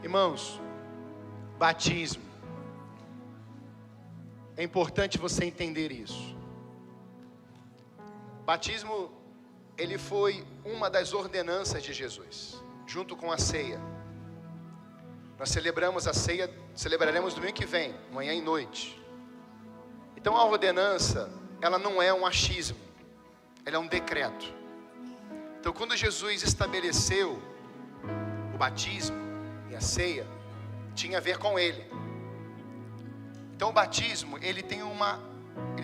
Irmãos, batismo. É importante você entender isso. Batismo, ele foi uma das ordenanças de Jesus, junto com a ceia. Nós celebramos a ceia, celebraremos domingo que vem, manhã e noite. Então a ordenança, ela não é um achismo, ela é um decreto. Então quando Jesus estabeleceu o batismo e a ceia, tinha a ver com ele. Então o batismo, ele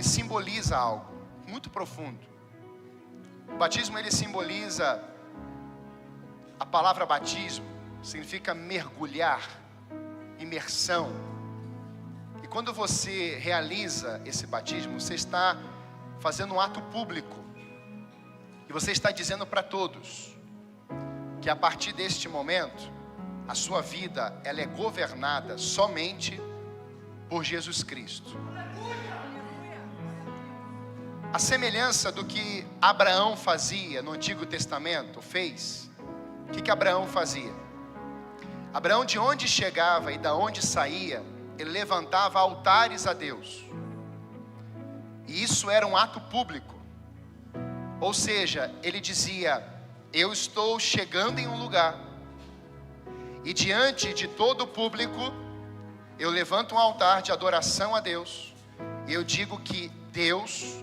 simboliza algo muito profundo. O batismo, ele simboliza, a palavra batismo significa mergulhar, imersão. E quando você realiza esse batismo, você está fazendo um ato público. E você está dizendo para todos que a partir deste momento, a sua vida, ela é governada somente por Jesus Cristo. A semelhança do que Abraão fazia no Antigo Testamento, fez. O que Abraão fazia? Abraão, de onde chegava e da onde saía, ele levantava altares a Deus. E isso era um ato público. Ou seja, ele dizia: eu estou chegando em um lugar, e diante de todo o público, eu levanto um altar de adoração a Deus, e eu digo que Deus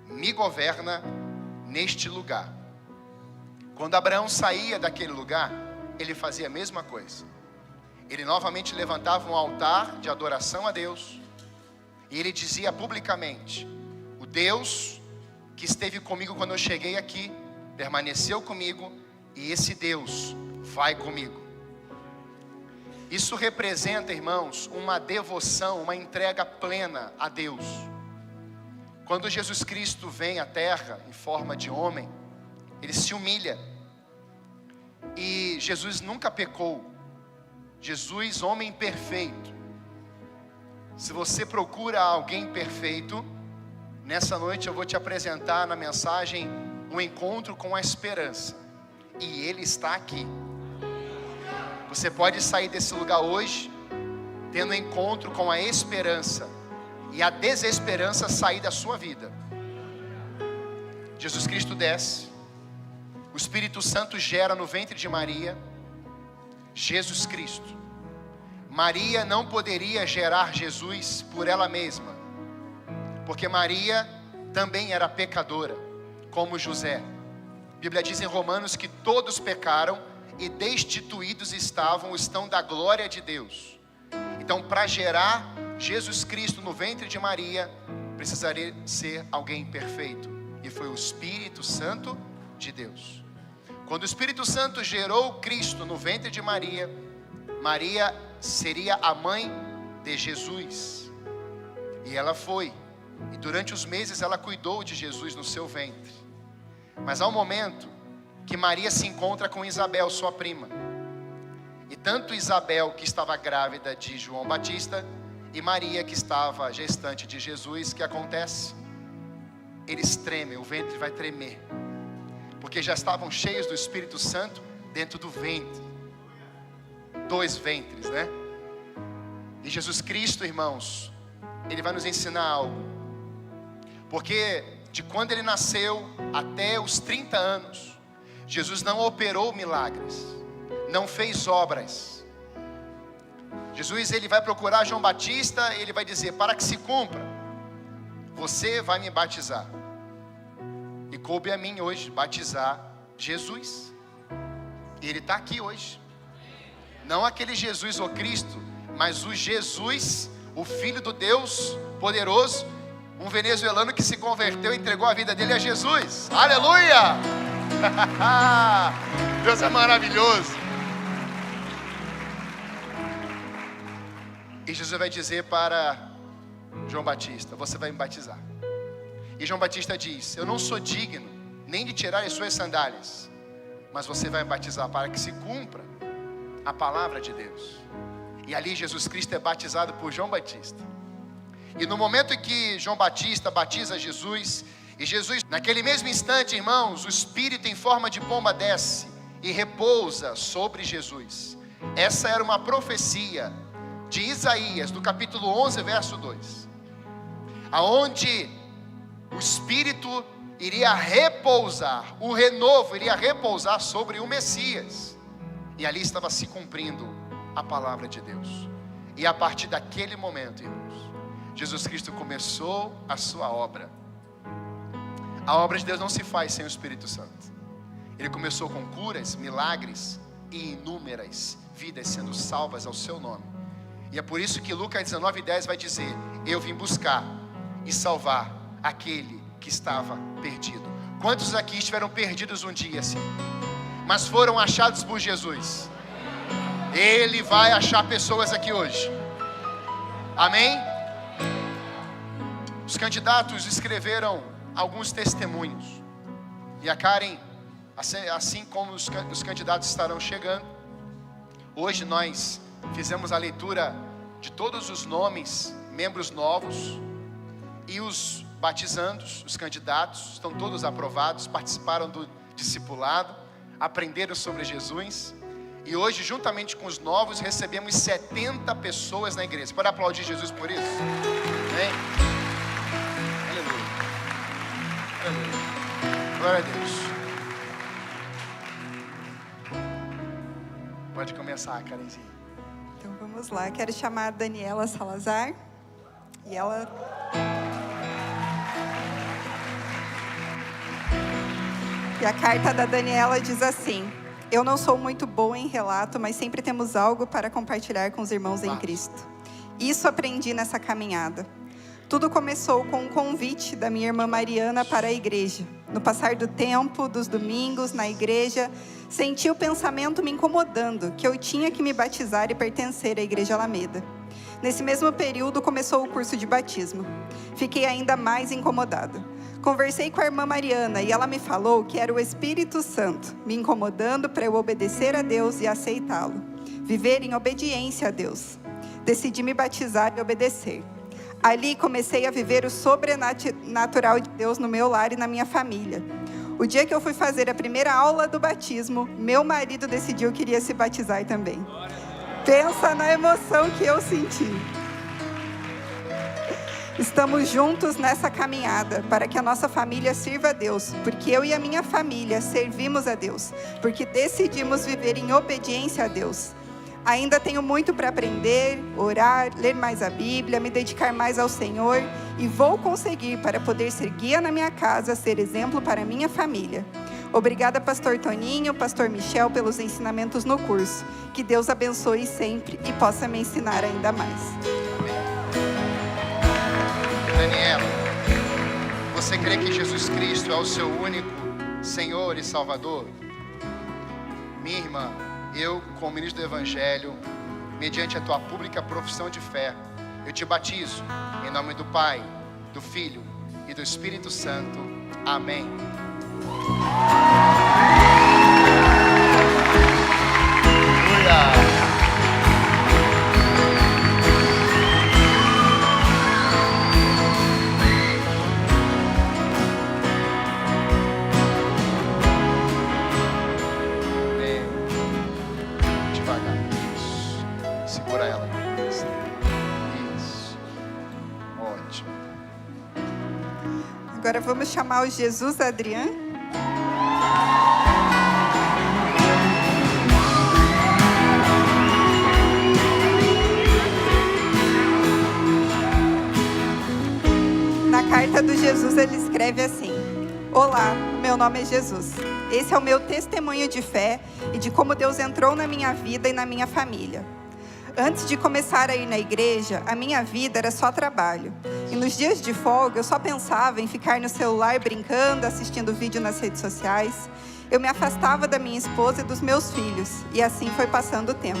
me governa neste lugar. Quando Abraão saía daquele lugar, ele fazia a mesma coisa. Ele novamente levantava um altar de adoração a Deus, e ele dizia publicamente: o Deus que esteve comigo quando eu cheguei aqui, permaneceu comigo, e esse Deus vai comigo. Isso representa, irmãos, uma devoção, uma entrega plena a Deus. Quando Jesus Cristo vem à terra em forma de homem, ele se humilha. E Jesus nunca pecou. Jesus, homem perfeito. Se você procura alguém perfeito, nessa noite eu vou te apresentar na mensagem um encontro com a esperança. E ele está aqui. Você pode sair desse lugar hoje tendo um encontro com a esperança, e a desesperança sair da sua vida. Jesus Cristo desce, o Espírito Santo gera no ventre de Maria Jesus Cristo. Maria não poderia gerar Jesus por ela mesma, porque Maria também era pecadora, como José. A Bíblia diz em Romanos que todos pecaram e destituídos estão da glória de Deus. Então, para gerar Jesus Cristo no ventre de Maria, precisaria ser alguém perfeito, e foi o Espírito Santo de Deus. Quando o Espírito Santo gerou Cristo no ventre de Maria, Maria seria a mãe de Jesus, e ela foi, e durante os meses ela cuidou de Jesus no seu ventre. Mas há um momento que Maria se encontra com Isabel, sua prima, e tanto Isabel, que estava grávida de João Batista, e Maria, que estava gestante de Jesus, que acontece? Eles tremem, o ventre vai tremer, porque já estavam cheios do Espírito Santo dentro do ventre. 2 ventres, né? E Jesus Cristo, irmãos, ele vai nos ensinar algo, porque de quando ele nasceu até os 30 anos, Jesus não operou milagres, não fez obras. Jesus, ele vai procurar João Batista, ele vai dizer: para que se cumpra, você vai me batizar. E coube a mim hoje batizar Jesus, e ele está aqui hoje. Não aquele Jesus, o Cristo, mas o Jesus, o Filho do Deus poderoso, um venezuelano que se converteu e entregou a vida dele a Jesus. Aleluia! Deus é maravilhoso. E Jesus vai dizer para João Batista: você vai me batizar. E João Batista diz: eu não sou digno nem de tirar as suas sandálias, mas você vai me batizar para que se cumpra a palavra de Deus. E ali Jesus Cristo é batizado por João Batista. E no momento em que João Batista batiza Jesus, e Jesus, naquele mesmo instante, irmãos, o Espírito em forma de pomba desce e repousa sobre Jesus. Essa era uma profecia de Isaías, do capítulo 11, verso 2. Aonde o Espírito iria repousar, o renovo iria repousar sobre o Messias. E ali estava se cumprindo a palavra de Deus. E a partir daquele momento, irmãos, Jesus Cristo começou a sua obra. A obra de Deus não se faz sem o Espírito Santo. Ele começou com curas, milagres e inúmeras vidas sendo salvas ao seu nome. E é por isso que Lucas 19:10 vai dizer: eu vim buscar e salvar aquele que estava perdido. Quantos aqui estiveram perdidos um dia assim, mas foram achados por Jesus? Ele vai achar pessoas aqui hoje. Amém? Os candidatos escreveram alguns testemunhos. E a Karen, assim como os candidatos estarão chegando, hoje nós fizemos a leitura de todos os nomes, membros novos, e os batizandos, os candidatos, estão todos aprovados, participaram do discipulado, aprenderam sobre Jesus. E hoje, juntamente com os novos, recebemos 70 pessoas na igreja. Pode aplaudir Jesus por isso? Amém? Aleluia. Aleluia. Glória a Deus. Pode começar, Karenzinha. Então vamos lá. Quero chamar a Daniela Salazar. E ela... E a carta da Daniela diz assim: eu não sou muito boa em relato, mas sempre temos algo para compartilhar com os irmãos em Cristo. Isso aprendi nessa caminhada. Tudo começou com um convite da minha irmã Mariana para a igreja. No passar do tempo, dos domingos, na igreja, senti o pensamento me incomodando, que eu tinha que me batizar e pertencer à Igreja Alameda. Nesse mesmo período começou o curso de batismo. Fiquei ainda mais incomodada. Conversei com a irmã Mariana e ela me falou que era o Espírito Santo me incomodando para eu obedecer a Deus e aceitá-lo. Viver em obediência a Deus. Decidi me batizar e obedecer. Ali comecei a viver o sobrenatural de Deus no meu lar e na minha família. O dia que eu fui fazer a primeira aula do batismo, meu marido decidiu que iria se batizar também. Pensa na emoção que eu senti. Estamos juntos nessa caminhada para que a nossa família sirva a Deus, porque eu e a minha família servimos a Deus, porque decidimos viver em obediência a Deus. Ainda tenho muito para aprender, orar, ler mais a Bíblia, me dedicar mais ao Senhor e vou conseguir para poder ser guia na minha casa, ser exemplo para a minha família. Obrigada, pastor Toninho, pastor Michel, pelos ensinamentos no curso. Que Deus abençoe sempre e possa me ensinar ainda mais. Daniela, você crê que Jesus Cristo é o seu único Senhor e Salvador? Minha irmã, eu, como ministro do Evangelho, mediante a tua pública profissão de fé, eu te batizo em nome do Pai, do Filho e do Espírito Santo. Amém. Aleluia. Segura ela. Isso. Ótimo. Agora vamos chamar o Jesus Adrian. Na carta do Jesus ele escreve assim: olá, meu nome é Jesus. Esse é o meu testemunho de fé e de como Deus entrou na minha vida e na minha família. Antes de começar a ir na igreja, a minha vida era só trabalho. E nos dias de folga, eu só pensava em ficar no celular brincando, assistindo vídeo nas redes sociais. Eu me afastava da minha esposa e dos meus filhos. E assim foi passando o tempo.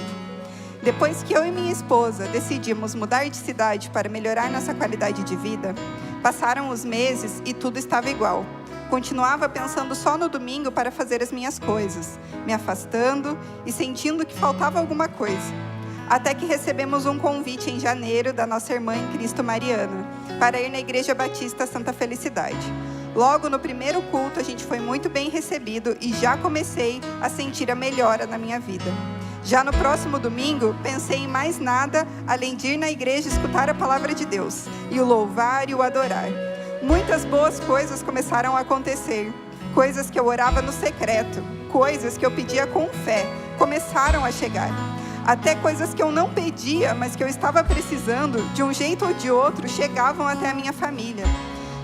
Depois que eu e minha esposa decidimos mudar de cidade para melhorar nossa qualidade de vida, passaram os meses e tudo estava igual. Continuava pensando só no domingo para fazer as minhas coisas, me afastando e sentindo que faltava alguma coisa. Até que recebemos um convite em janeiro da nossa irmã em Cristo Mariana, para ir na Igreja Batista Santa Felicidade. Logo no primeiro culto a gente foi muito bem recebido e já comecei a sentir a melhora na minha vida. Já no próximo domingo, pensei em mais nada além de ir na igreja escutar a palavra de Deus, e o louvar e o adorar. Muitas boas coisas começaram a acontecer, coisas que eu orava no secreto, coisas que eu pedia com fé, começaram a chegar. Até coisas que eu não pedia, mas que eu estava precisando, de um jeito ou de outro, chegavam até a minha família.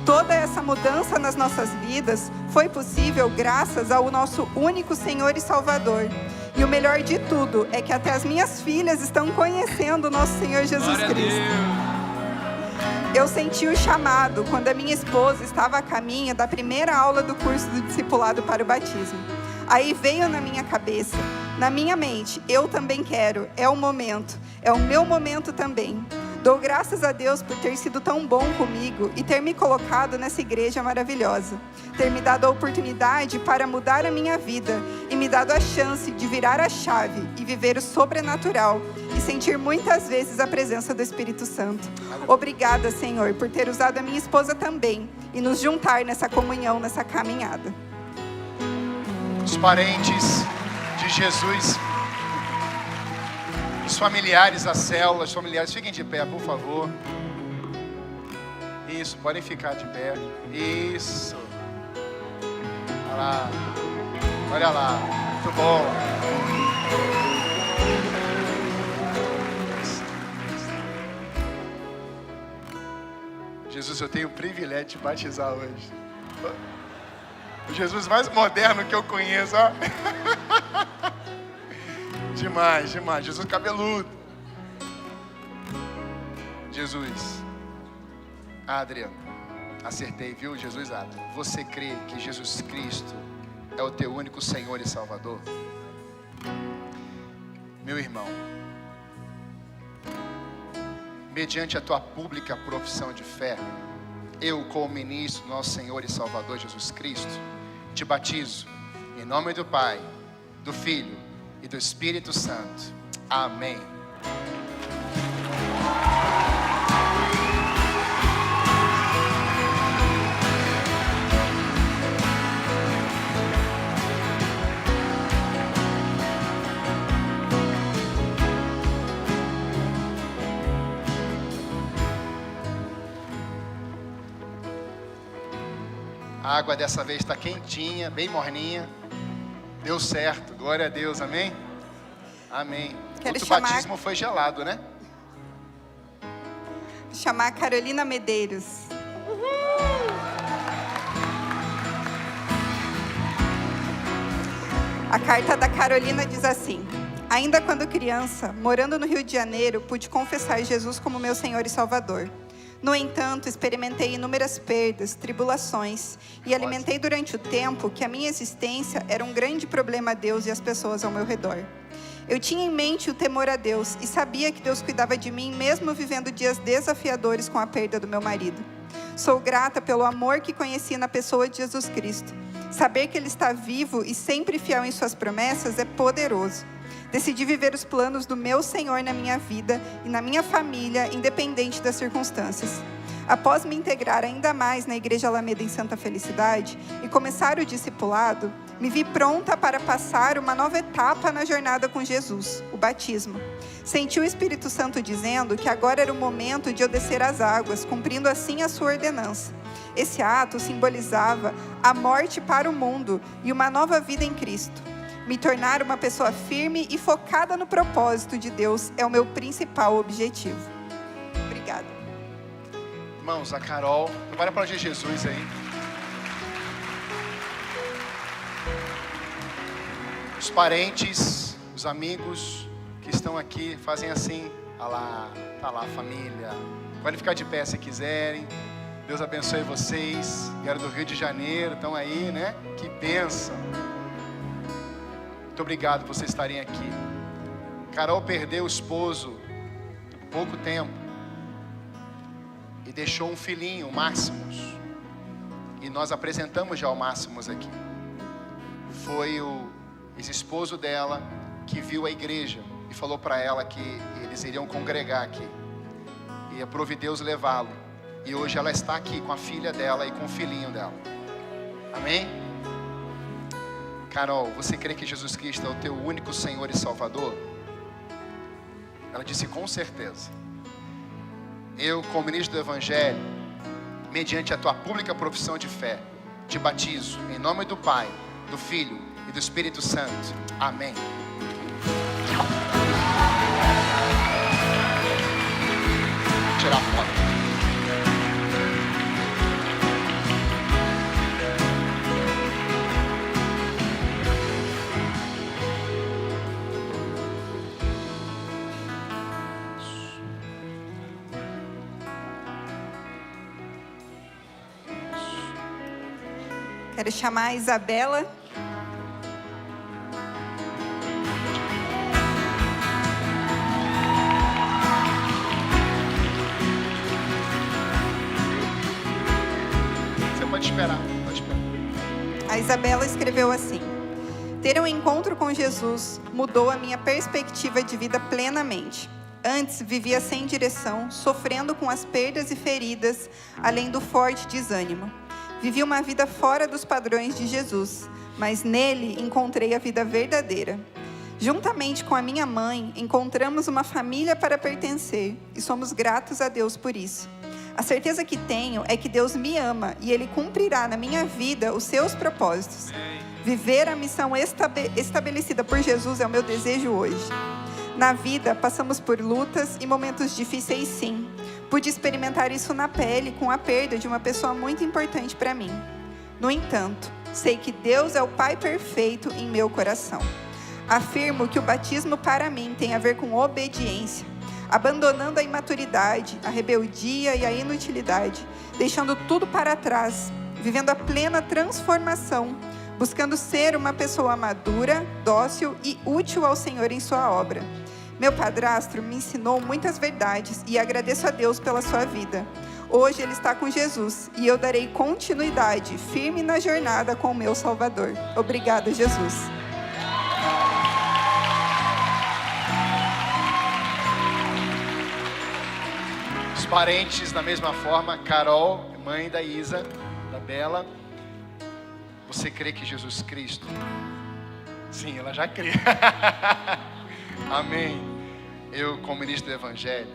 Toda essa mudança nas nossas vidas foi possível graças ao nosso único Senhor e Salvador. E o melhor de tudo é que até as minhas filhas estão conhecendo o nosso Senhor Jesus Cristo. Eu senti o chamado quando a minha esposa estava a caminho da primeira aula do curso do discipulado para o batismo. Aí veio na minha cabeça, na minha mente, eu também quero, é o momento, é o meu momento também. Dou graças a Deus por ter sido tão bom comigo e ter me colocado nessa igreja maravilhosa. Ter me dado a oportunidade para mudar a minha vida e me dado a chance de virar a chave e viver o sobrenatural e sentir muitas vezes a presença do Espírito Santo. Obrigada, Senhor, por ter usado a minha esposa também e nos juntar nessa comunhão, nessa caminhada. Os parentes de Jesus, os familiares da célula, os familiares, fiquem de pé, por favor. Isso, podem ficar de pé. Isso. Olha lá. Olha lá. Muito bom. Jesus, eu tenho o privilégio de te batizar hoje. O Jesus mais moderno que eu conheço, ó. Demais, demais. Jesus cabeludo. Jesus. Adriano, acertei, viu? Jesus, Adriano. Você crê que Jesus Cristo é o teu único Senhor e Salvador? Meu irmão, mediante a tua pública profissão de fé, eu, como ministro do nosso Senhor e Salvador Jesus Cristo, te batizo em nome do Pai, do Filho e do Espírito Santo. Amém. A água dessa vez está quentinha, bem morninha. Deu certo, glória a Deus, amém? Amém. Outro batismo foi gelado, né? Vou chamar a Carolina Medeiros. A carta da Carolina diz assim: ainda quando criança, morando no Rio de Janeiro, pude confessar Jesus como meu Senhor e Salvador. No entanto, experimentei inúmeras perdas, tribulações e alimentei durante o tempo que a minha existência era um grande problema a Deus e às pessoas ao meu redor. Eu tinha em mente o temor a Deus e sabia que Deus cuidava de mim mesmo vivendo dias desafiadores com a perda do meu marido. Sou grata pelo amor que conheci na pessoa de Jesus Cristo. Saber que Ele está vivo e sempre fiel em suas promessas é poderoso. Decidi viver os planos do meu Senhor na minha vida e na minha família, independente das circunstâncias. Após me integrar ainda mais na Igreja Alameda em Santa Felicidade e começar o discipulado, me vi pronta para passar uma nova etapa na jornada com Jesus, o batismo. Senti o Espírito Santo dizendo que agora era o momento de eu descer as águas, cumprindo assim a sua ordenança. Esse ato simbolizava a morte para o mundo e uma nova vida em Cristo. Me tornar uma pessoa firme e focada no propósito de Deus é o meu principal objetivo. Obrigada. Irmãos, a Carol, prepara para de Jesus aí. Os parentes, os amigos que estão aqui fazem assim. Olha lá, tá lá a família. Podem ficar de pé se quiserem. Deus abençoe vocês. Vieram do Rio de Janeiro, estão aí, né? Que bênção. Muito obrigado por vocês estarem aqui. Carol perdeu o esposo há pouco tempo e deixou um filhinho, o Máximos. E nós apresentamos já o Máximos aqui. Foi o ex-esposo dela que viu a igreja e falou para ela que eles iriam congregar aqui. E aprove Deus levá-lo. E hoje ela está aqui com a filha dela e com o filhinho dela. Amém? Carol, você crê que Jesus Cristo é o teu único Senhor e Salvador? Ela disse, com certeza. Eu, como ministro do Evangelho, mediante a tua pública profissão de fé, te batizo em nome do Pai, do Filho e do Espírito Santo. Amém. Vou tirar a foto. Quero chamar a Isabela. Você pode esperar, pode esperar. A Isabela escreveu assim: ter um encontro com Jesus mudou a minha perspectiva de vida plenamente. Antes vivia sem direção, sofrendo com as perdas e feridas, além do forte desânimo. Vivi uma vida fora dos padrões de Jesus, mas nele encontrei a vida verdadeira. Juntamente com a minha mãe, encontramos uma família para pertencer e somos gratos a Deus por isso. A certeza que tenho é que Deus me ama e Ele cumprirá na minha vida os seus propósitos. Viver a missão estabelecida por Jesus é o meu desejo hoje. Na vida, passamos por lutas e momentos difíceis, sim. Pude experimentar isso na pele com a perda de uma pessoa muito importante para mim. No entanto, sei que Deus é o Pai perfeito em meu coração. Afirmo que o batismo para mim tem a ver com obediência, abandonando a imaturidade, a rebeldia e a inutilidade, deixando tudo para trás, vivendo a plena transformação, buscando ser uma pessoa madura, dócil e útil ao Senhor em sua obra. Meu padrasto me ensinou muitas verdades e agradeço a Deus pela sua vida. Hoje ele está com Jesus e eu darei continuidade firme na jornada com o meu Salvador. Obrigada, Jesus. Os parentes, da mesma forma, Carol, mãe da Isa, da Bela. Você crê que Jesus Cristo? Sim, ela já crê. Amém. Eu, como ministro do Evangelho,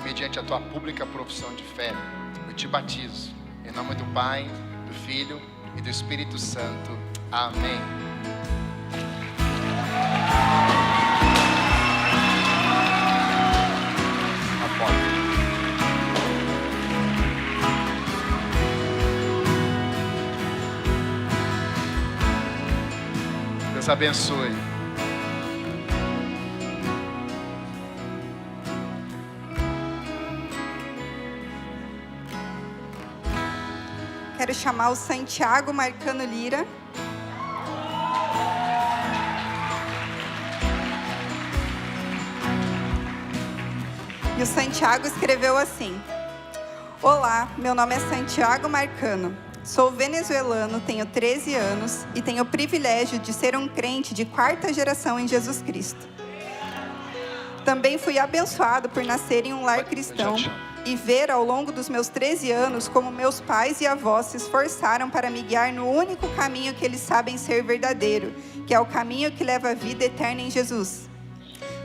mediante a tua pública profissão de fé, eu te batizo. Em nome do Pai, do Filho e do Espírito Santo. Amém. Deus abençoe. Quero chamar o Santiago Marcano Lira. E o Santiago escreveu assim: olá, meu nome é Santiago Marcano. Sou venezuelano, tenho 13 anos e tenho o privilégio de ser um crente de 4ª geração em Jesus Cristo. Também fui abençoado por nascer em um lar cristão e ver ao longo dos meus 13 anos como meus pais e avós se esforçaram para me guiar no único caminho que eles sabem ser verdadeiro, que é o caminho que leva à vida eterna em Jesus.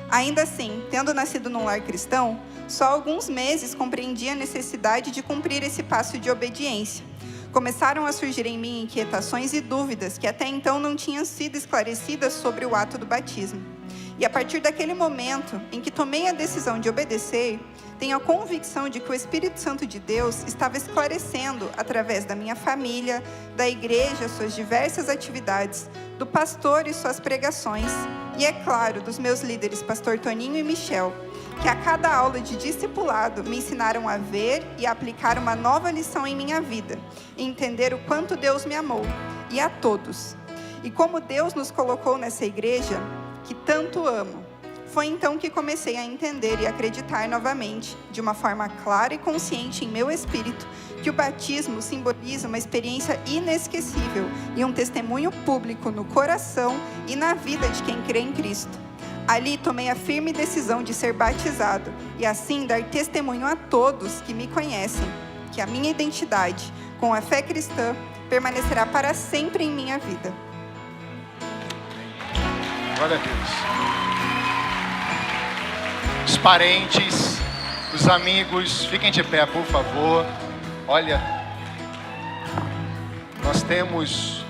Ainda assim, tendo nascido num lar cristão, só há alguns meses compreendi a necessidade de cumprir esse passo de obediência. Começaram a surgir em mim inquietações e dúvidas que até então não tinham sido esclarecidas sobre o ato do batismo. E a partir daquele momento em que tomei a decisão de obedecer, tenho a convicção de que o Espírito Santo de Deus estava esclarecendo, através da minha família, da igreja, suas diversas atividades, do pastor e suas pregações, e, é claro, dos meus líderes, pastor Toninho e Michel, que a cada aula de discipulado me ensinaram a ver e a aplicar uma nova lição em minha vida, e entender o quanto Deus me amou, e a todos. E como Deus nos colocou nessa igreja, que tanto amo. Foi então que comecei a entender e acreditar novamente, de uma forma clara e consciente em meu espírito, que o batismo simboliza uma experiência inesquecível e um testemunho público no coração e na vida de quem crê em Cristo. Ali tomei a firme decisão de ser batizado e assim dar testemunho a todos que me conhecem, que a minha identidade, com a fé cristã, permanecerá para sempre em minha vida. Glória a Deus. Os parentes, os amigos, fiquem de pé, por favor. Olha, nós temos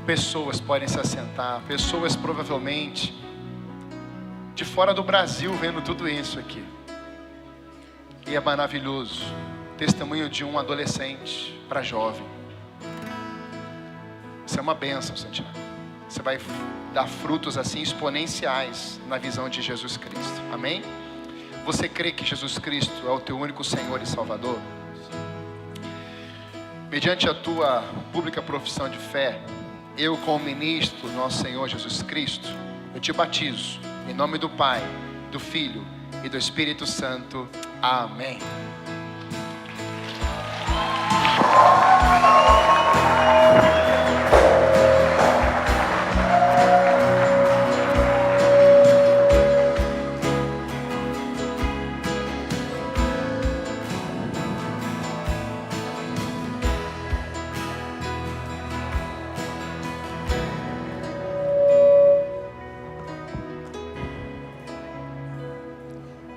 pessoas, podem se assentar, pessoas provavelmente de fora do Brasil vendo tudo isso aqui. E é maravilhoso. Testemunho de um adolescente para jovem. Isso é uma bênção, Santiago. Você vai dar frutos assim exponenciais na visão de Jesus Cristo. Amém? Você crê que Jesus Cristo é o teu único Senhor e Salvador? Mediante a tua pública profissão de fé, eu, como ministro do nosso Senhor Jesus Cristo, eu te batizo em nome do Pai, do Filho e do Espírito Santo. Amém.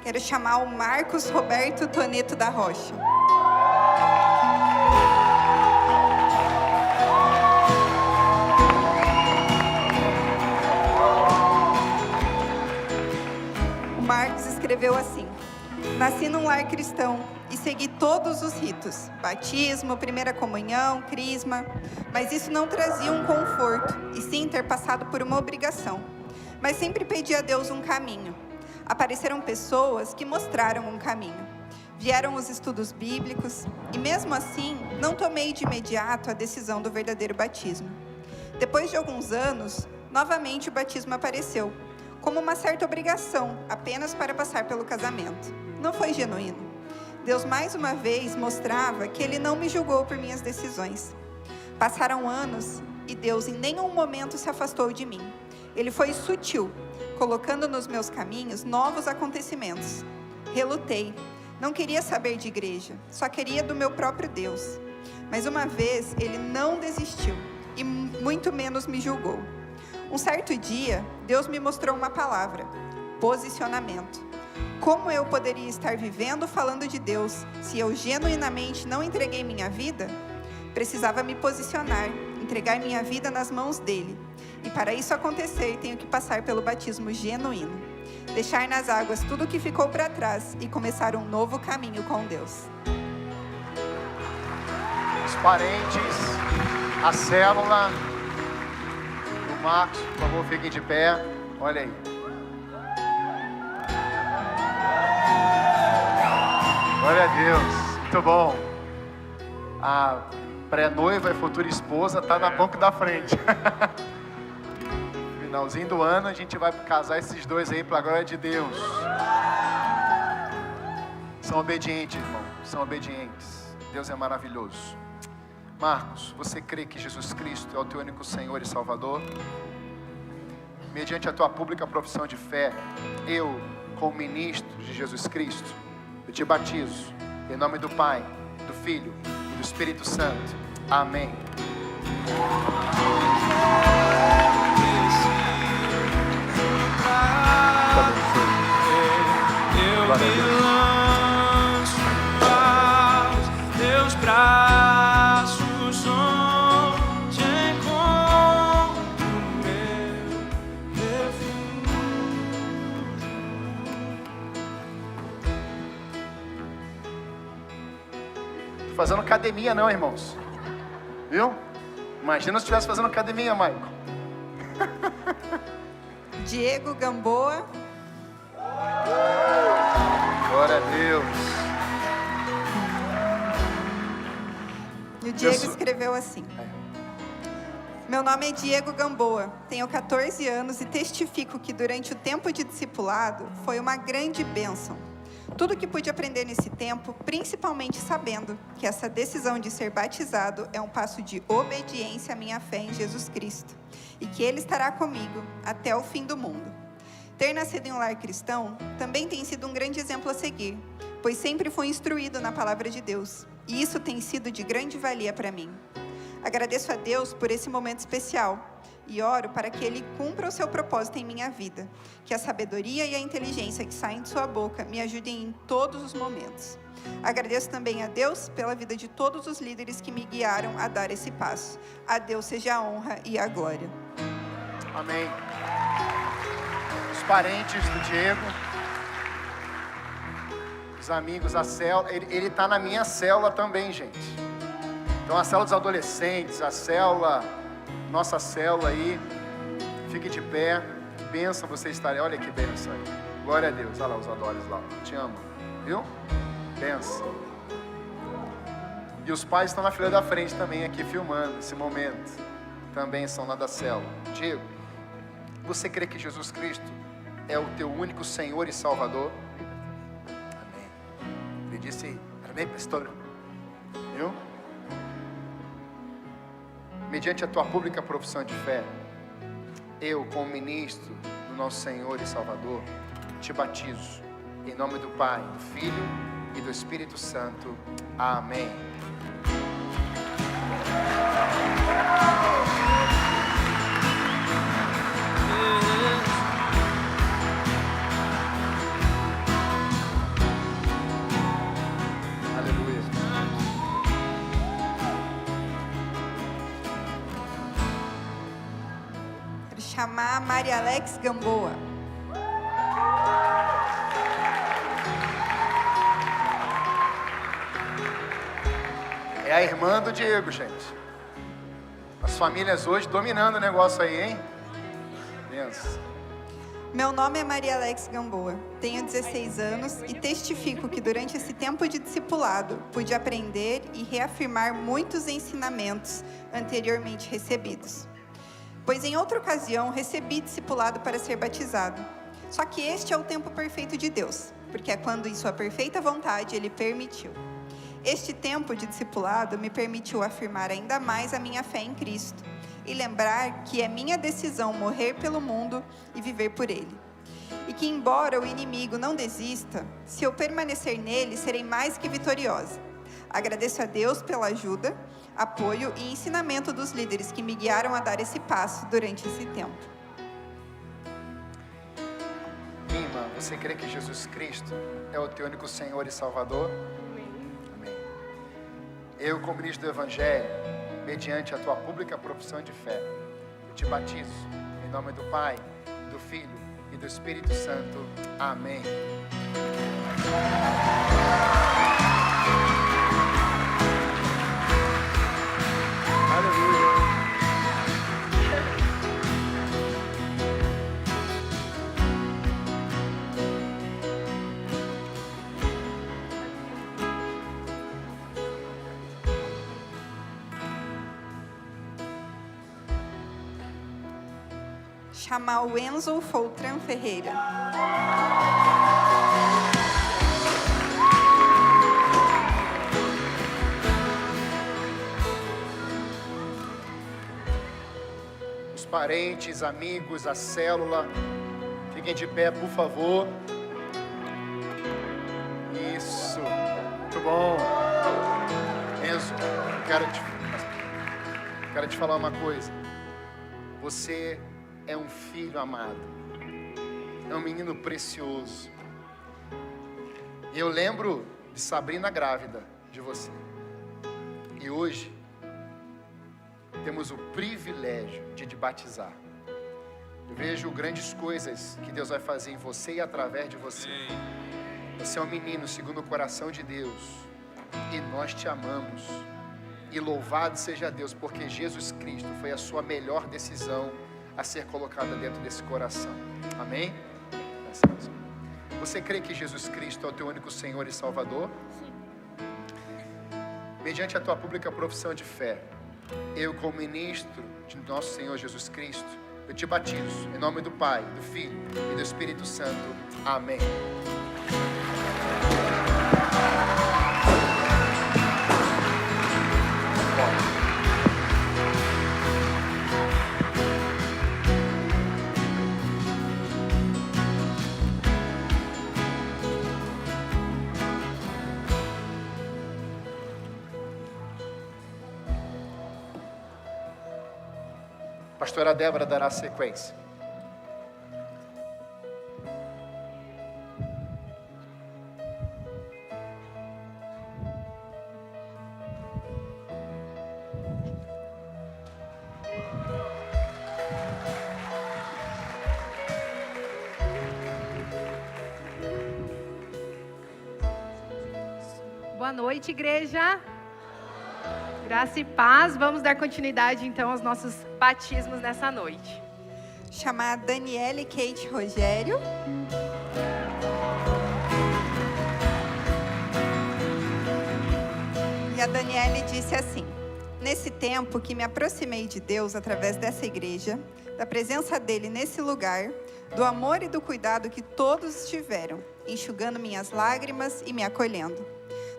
Quero chamar o Marcos Roberto Toneto da Rocha. O Marcos escreveu assim: nasci num lar cristão e segui todos os ritos, batismo, primeira comunhão, crisma, mas isso não trazia um conforto, e sim ter passado por uma obrigação. Mas sempre pedi a Deus um caminho. Apareceram pessoas que mostraram um caminho. Vieram os estudos bíblicos e mesmo assim não tomei de imediato a decisão do verdadeiro batismo. Depois de alguns anos, novamente o batismo apareceu, como uma certa obrigação, apenas para passar pelo casamento. Não foi genuíno. Deus mais uma vez mostrava que Ele não me julgou por minhas decisões. Passaram anos e Deus em nenhum momento se afastou de mim. Ele foi sutil, colocando nos meus caminhos novos acontecimentos. Relutei, não queria saber de igreja, só queria do meu próprio Deus. Mas uma vez Ele não desistiu e muito menos me julgou. Um certo dia, Deus me mostrou uma palavra: posicionamento. Como eu poderia estar vivendo falando de Deus se eu genuinamente não entreguei minha vida? Precisava me posicionar, entregar minha vida nas mãos dele. E para isso acontecer, tenho que passar pelo batismo genuíno. Deixar nas águas tudo o que ficou para trás e começar um novo caminho com Deus. Os parentes, a célula, o Marcos, por favor, fiquem de pé. Olha aí. Glória a Deus, muito bom. A pré-noiva e futura esposa está na banca da frente. Finalzinho do ano a gente vai casar esses dois aí para a glória de Deus. São obedientes, irmão, são obedientes. Deus é maravilhoso. Marcos, você crê que Jesus Cristo é o teu único Senhor e Salvador? Mediante a tua pública profissão de fé, eu, como ministro de Jesus Cristo, eu te batizo em nome do Pai, do Filho e do Espírito Santo. Amém. Eu me lanço aos teus braços, onde encontro meu refúgio. Tô fazendo academia não, irmãos. Viu? Imagina se estivesse fazendo academia, Maico. Diego Gamboa. Glória a Deus. E o Diego escreveu assim: meu nome é Diego Gamboa, tenho 14 anos e testifico que durante o tempo de discipulado foi uma grande bênção. Tudo que pude aprender nesse tempo, principalmente sabendo que essa decisão de ser batizado é um passo de obediência à minha fé em Jesus Cristo e que Ele estará comigo até o fim do mundo. Ter nascido em um lar cristão também tem sido um grande exemplo a seguir, pois sempre fui instruído na palavra de Deus, e isso tem sido de grande valia para mim. Agradeço a Deus por esse momento especial, e oro para que Ele cumpra o seu propósito em minha vida, que a sabedoria e a inteligência que saem de sua boca me ajudem em todos os momentos. Agradeço também a Deus pela vida de todos os líderes que me guiaram a dar esse passo. A Deus seja a honra e a glória. Amém. Os parentes do Diego, os amigos, a célula, ele está na minha célula também, gente. Então a célula dos adolescentes, a célula, nossa célula aí, fique de pé, que bênção você estarem, olha que bênção aí, glória a Deus, olha lá os adores lá, te amo, viu? Bênção. E os pais estão na fila da frente também aqui filmando esse momento, também são lá da célula. Diego, você crê que Jesus Cristo é o teu único Senhor e Salvador? Amém. Ele disse, amém, pastor, viu? Mediante a tua pública profissão de fé, eu, como ministro do nosso Senhor e Salvador, te batizo, em nome do Pai, do Filho e do Espírito Santo. Amém. Aleluia. Quero chamar a Maria Alex Gamboa. É a irmã do Diego, gente. As famílias hoje dominando o negócio aí, hein? Pensa. Meu nome é Maria Alex Gamboa, tenho 16 anos e testifico que durante esse tempo de discipulado pude aprender e reafirmar muitos ensinamentos anteriormente recebidos. Pois em outra ocasião recebi discipulado para ser batizado. Só que este é o tempo perfeito de Deus, porque é quando em sua perfeita vontade Ele permitiu. Este tempo de discipulado me permitiu afirmar ainda mais a minha fé em Cristo e lembrar que é minha decisão morrer pelo mundo e viver por Ele. E que, embora o inimigo não desista, se eu permanecer nele, serei mais que vitoriosa. Agradeço a Deus pela ajuda, apoio e ensinamento dos líderes que me guiaram a dar esse passo durante esse tempo. Minha irmã, você crê que Jesus Cristo é o teu único Senhor e Salvador? Eu, como ministro do Evangelho, mediante a tua pública profissão de fé, eu te batizo, em nome do Pai, do Filho e do Espírito Santo. Amém. Aleluia. Chamar o Enzo Foltran Ferreira. Os parentes, amigos, a célula, fiquem de pé, por favor. Isso, muito bom. Enzo, eu quero te falar uma coisa. Você é um filho amado, é um menino precioso. E eu lembro de Sabrina grávida de você. E hoje temos o privilégio de te batizar. Eu vejo grandes coisas que Deus vai fazer em você e através de você. Você é um menino segundo o coração de Deus, e nós te amamos. E louvado seja Deus, porque Jesus Cristo foi a sua melhor decisão a ser colocada dentro desse coração. Amém? Você crê que Jesus Cristo é o teu único Senhor e Salvador? Sim. Mediante a tua pública profissão de fé, eu, como ministro de nosso Senhor Jesus Cristo, eu te batizo em nome do Pai, do Filho e do Espírito Santo. Amém. pastora Débora dará sequência. Boa noite, igreja. Graça e paz. Vamos dar continuidade, então, aos nossos batismos nessa noite. Chamar a Daniele Kate Rogério. E a Daniele disse assim: nesse tempo que me aproximei de Deus através dessa igreja, da presença dele nesse lugar, do amor e do cuidado que todos tiveram, enxugando minhas lágrimas e me acolhendo.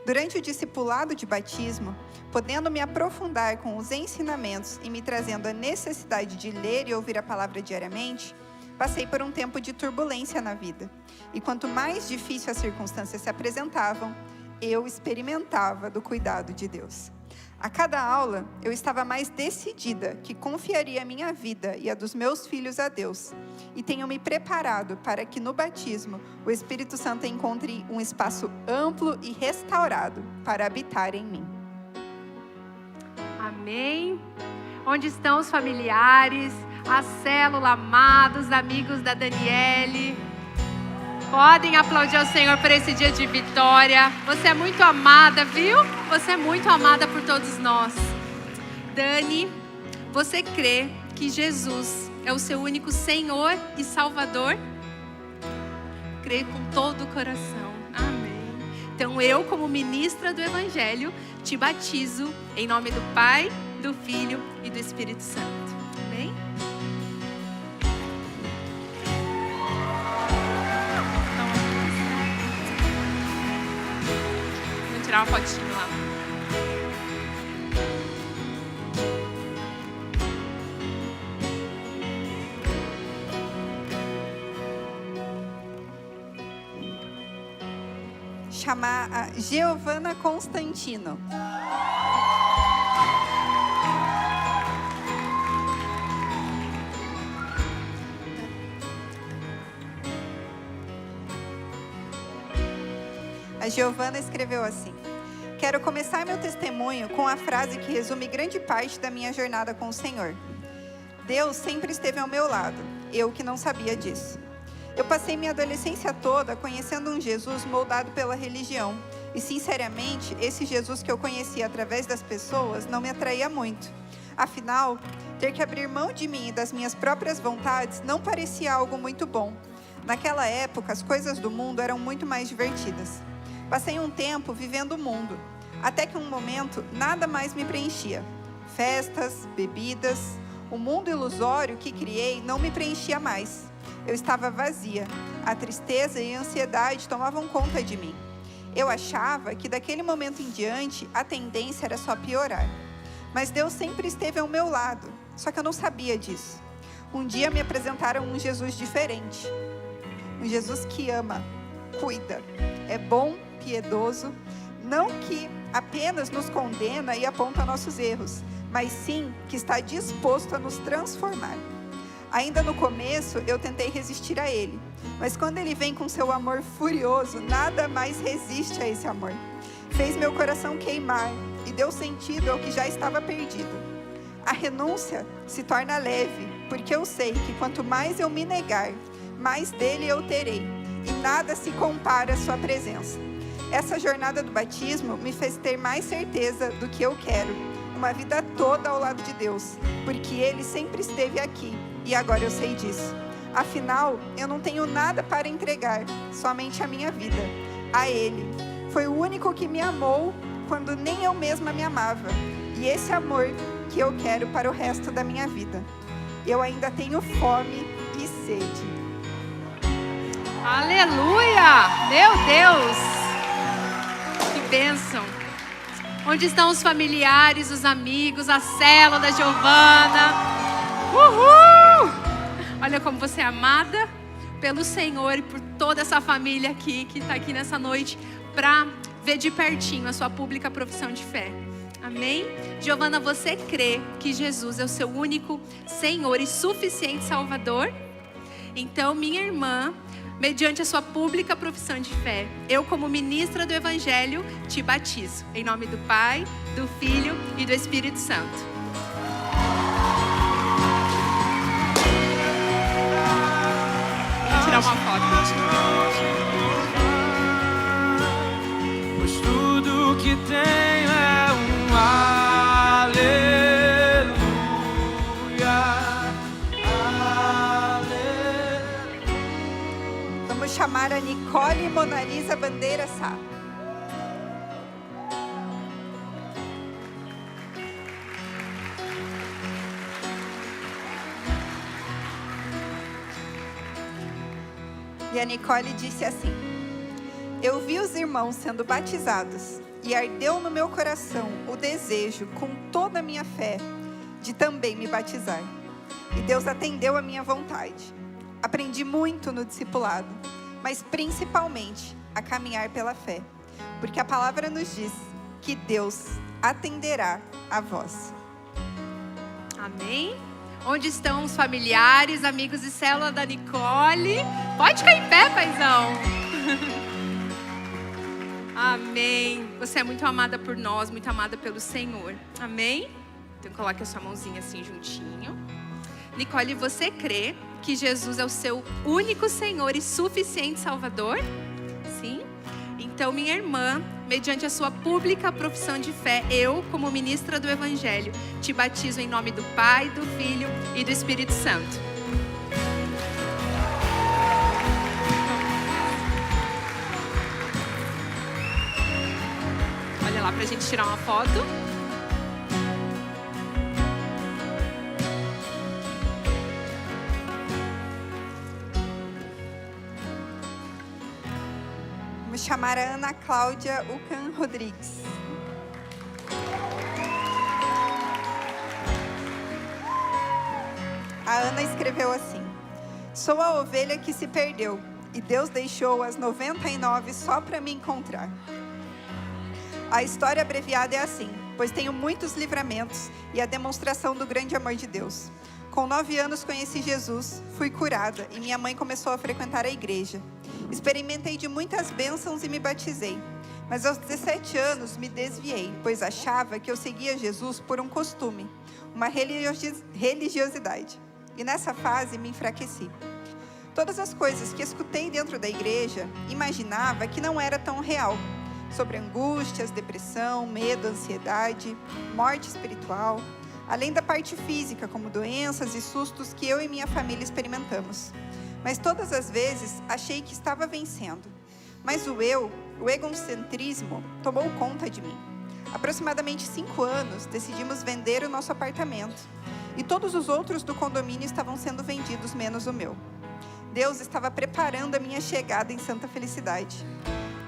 Durante o discipulado de batismo, podendo me aprofundar com os ensinamentos e me trazendo a necessidade de ler e ouvir a palavra diariamente, passei por um tempo de turbulência na vida. E quanto mais difícil as circunstâncias se apresentavam, eu experimentava do cuidado de Deus. A cada aula, eu estava mais decidida que confiaria a minha vida e a dos meus filhos a Deus. E tenho me preparado para que no batismo, o Espírito Santo encontre um espaço amplo e restaurado para habitar em mim. Amém. Onde estão os familiares, a célula amada, os amigos da Daniele? Podem aplaudir ao Senhor por esse dia de vitória. Você é muito amada, viu? Você é muito amada por todos nós. Dani, você crê que Jesus é o seu único Senhor e Salvador? Crê com todo o coração. Amém. Então eu, como ministra do Evangelho, te batizo em nome do Pai, do Filho e do Espírito Santo. Amém? Vamos tirar uma fotinho lá. Chamar a Giovana Constantino. A Giovana escreveu assim: quero começar meu testemunho com a frase que resume grande parte da minha jornada com o Senhor. Deus sempre esteve ao meu lado, eu que não sabia disso. Eu passei minha adolescência toda conhecendo um Jesus moldado pela religião. E, sinceramente, esse Jesus que eu conhecia através das pessoas não me atraía muito. Afinal, ter que abrir mão de mim e das minhas próprias vontades não parecia algo muito bom. Naquela época, as coisas do mundo eram muito mais divertidas. Passei um tempo vivendo o mundo, até que um momento nada mais me preenchia. Festas, bebidas, o mundo ilusório que criei não me preenchia mais. Eu estava vazia. A tristeza e a ansiedade tomavam conta de mim. Eu achava que daquele momento em diante a tendência era só piorar. Mas Deus sempre esteve ao meu lado, só que eu não sabia disso. Um dia me apresentaram um Jesus diferente. Um Jesus que ama, cuida, é bom, piedoso, não que apenas nos condena e aponta nossos erros, mas sim que está disposto a nos transformar. Ainda no começo, eu tentei resistir a ele. Mas quando ele vem com seu amor furioso, nada mais resiste a esse amor. Fez meu coração queimar e deu sentido ao que já estava perdido. A renúncia se torna leve, porque eu sei que quanto mais eu me negar, mais dele eu terei. E nada se compara à sua presença. Essa jornada do batismo me fez ter mais certeza do que eu quero. Uma vida toda ao lado de Deus, porque ele sempre esteve aqui. E agora eu sei disso. Afinal, eu não tenho nada para entregar, somente a minha vida, a Ele. Foi o único que me amou quando nem eu mesma me amava. E esse amor que eu quero para o resto da minha vida. Eu ainda tenho fome e sede. Aleluia! Meu Deus! Que bênção! Onde estão os familiares, os amigos, a célula da Giovana? Uhul! Olha como você é amada pelo Senhor e por toda essa família aqui, que está aqui nessa noite, para ver de pertinho a sua pública profissão de fé. Amém? Giovana, você crê que Jesus é o seu único Senhor e suficiente Salvador? Então, minha irmã, mediante a sua pública profissão de fé, eu, como ministra do Evangelho, te batizo. Em nome do Pai, do Filho e do Espírito Santo. Vou tirar uma foto. Pois tudo que tenho é um aleluia. Vamos chamar a Nicole Monalisa Bandeira Sá. E a Nicole disse assim: eu vi os irmãos sendo batizados e ardeu no meu coração o desejo, com toda a minha fé, de também me batizar. E Deus atendeu a minha vontade. Aprendi muito no discipulado, mas principalmente a caminhar pela fé, porque a palavra nos diz que Deus atenderá a voz. Amém? Onde estão os familiares, amigos e célula da Nicole? Pode ficar em pé, paizão. Amém. Você é muito amada por nós, muito amada pelo Senhor. Amém? Então coloque a sua mãozinha assim juntinho. Nicole, você crê que Jesus é o seu único Senhor e suficiente Salvador? Sim? Então, minha irmã, mediante a sua pública profissão de fé, eu, como ministra do Evangelho, te batizo em nome do Pai, do Filho e do Espírito Santo. Olha lá pra gente tirar uma foto. Vamos chamar a Ana Cláudia Ucan Rodrigues. A Ana escreveu assim: sou a ovelha que se perdeu e Deus deixou as 99 só para me encontrar. A história abreviada é assim, pois tenho muitos livramentos e a demonstração do grande amor de Deus. Com 9 anos conheci Jesus, fui curada e minha mãe começou a frequentar a igreja. Experimentei de muitas bênçãos e me batizei. Mas aos 17 anos me desviei, pois achava que eu seguia Jesus por um costume, uma religiosidade. E nessa fase me enfraqueci. Todas as coisas que escutei dentro da igreja, imaginava que não era tão real. Sobre angústias, depressão, medo, ansiedade, morte espiritual, além da parte física, como doenças e sustos que eu e minha família experimentamos. Mas todas as vezes achei que estava vencendo. Mas o egocentrismo tomou conta de mim. Aproximadamente 5 anos, decidimos vender o nosso apartamento. E todos os outros do condomínio estavam sendo vendidos, menos o meu. Deus estava preparando a minha chegada em Santa Felicidade.